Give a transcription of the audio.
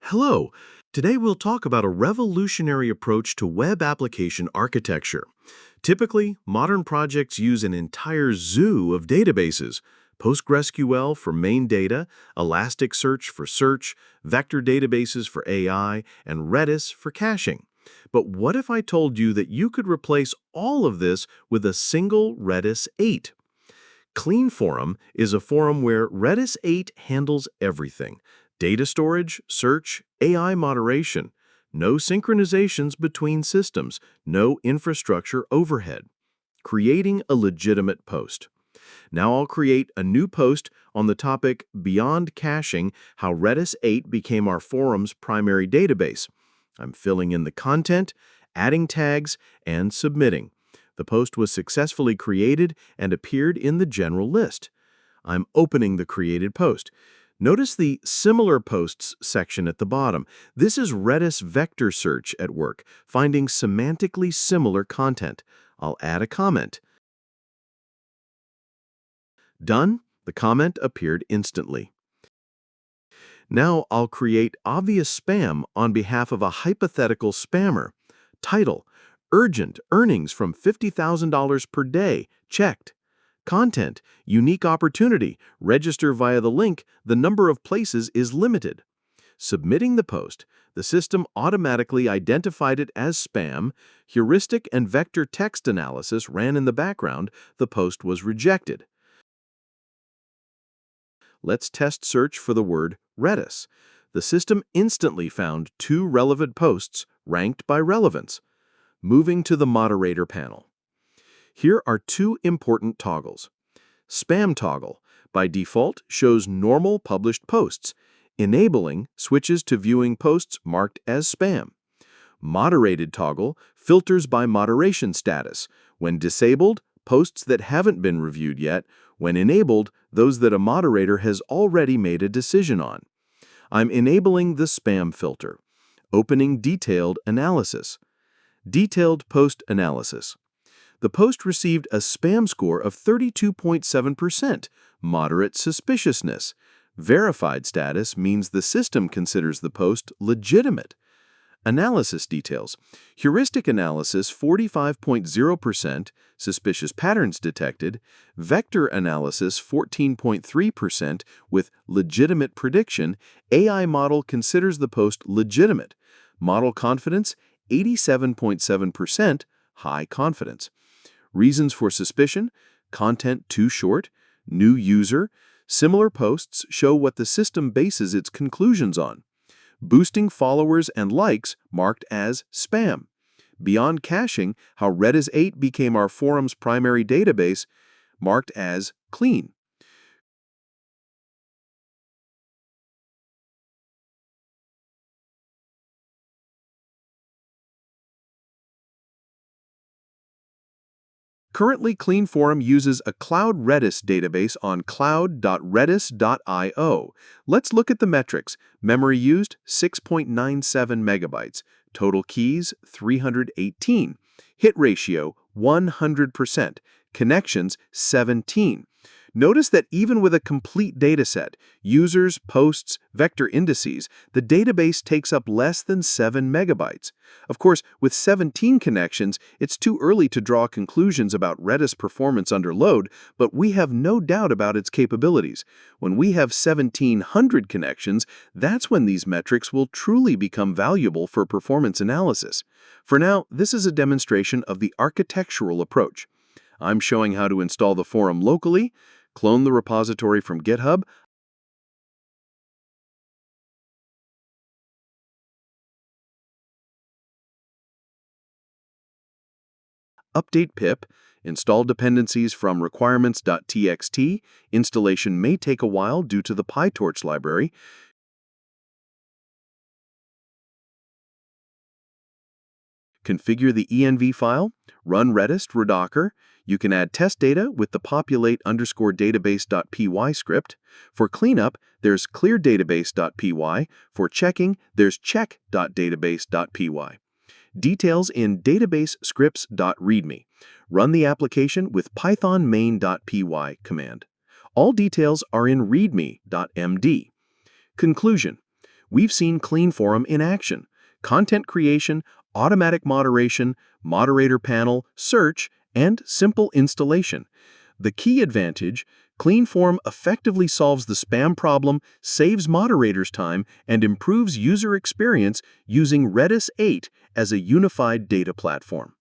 Hello. Today we'll talk about a revolutionary approach to web application architecture. Typically, modern projects use an entire zoo of databases: PostgreSQL for main data, Elasticsearch for search, vector databases for AI, and Redis for caching. But what if I told you that you could replace all of this with a single Redis 8? Clean Forum is a forum where Redis 8 handles everything: data storage, search, AI moderation. No synchronizations between systems, no infrastructure overhead. Creating a legitimate post. Now I'll create a new post on the topic Beyond Caching: How Redis 8 Became Our Forum's Primary Database. I'm filling in the content, adding tags, and submitting. The post was successfully created and appeared in the general list. I'm opening the created post. Notice the Similar Posts section at the bottom. This is Redis vector search at work, finding semantically similar content. I'll add a comment. Done. The comment appeared instantly. Now I'll create obvious spam on behalf of a hypothetical spammer. Title: Urgent Earnings from $50,000 per day. Checked. Content: Unique opportunity. Register via the link. The number of places is limited. Submitting the post, the system automatically identified it as spam. Heuristic and vector text analysis ran in the background. The post was rejected. Let's test search for the word Redis. The system instantly found two relevant posts ranked by relevance. Moving to the Moderator panel. Here are two important toggles. Spam toggle, by default, shows normal published posts. Enabling switches to viewing posts marked as spam. Moderated toggle filters by moderation status. When disabled, posts that haven't been reviewed yet. When enabled, those that a moderator has already made a decision on. I'm enabling the spam filter. Opening Detailed Analysis. Detailed Post Analysis. The post received a spam score of 32.7%, moderate suspiciousness. Verified status means the system considers the post legitimate. Analysis details. Heuristic analysis 45.0%, suspicious patterns detected. Vector analysis 14.3% with legitimate prediction. AI model considers the post legitimate. Model confidence 87.7%, high confidence. Reasons for suspicion: content too short, new user. Similar posts show what the system bases its conclusions on. Boosting followers and likes marked as spam. Beyond caching: How Redis 8 Became Our Forum's Primary Database, marked as clean. Currently, Clean Forum uses a Cloud Redis database on cloud.redis.io. Let's look at the metrics. Memory used, 6.97 megabytes. Total keys, 318. Hit ratio, 100%. Connections, 17. Notice that even with a complete dataset, users, posts, vector indices, the database takes up less than 7 megabytes. Of course, with 17 connections, it's too early to draw conclusions about Redis performance under load, but we have no doubt about its capabilities. When we have 1,700 connections, that's when these metrics will truly become valuable for performance analysis. For now, this is a demonstration of the architectural approach. I'm showing how to install the forum locally, clone the repository from GitHub, update pip, install dependencies from requirements.txt. Installation may take a while due to the PyTorch library. Configure the env file, run Redis redocker. You can add test data with the populate_database.py script. For cleanup, there's cleardatabase.py. For checking, there's check.database.py. Details in database scripts.readme. Run the application with python main.py command. All details are in readme.md. Conclusion: we've seen CleanForum in action: content creation, automatic moderation, moderator panel, search, and simple installation. The key advantage: CleanForm effectively solves the spam problem, saves moderators time, and improves user experience using Redis 8 as a unified data platform.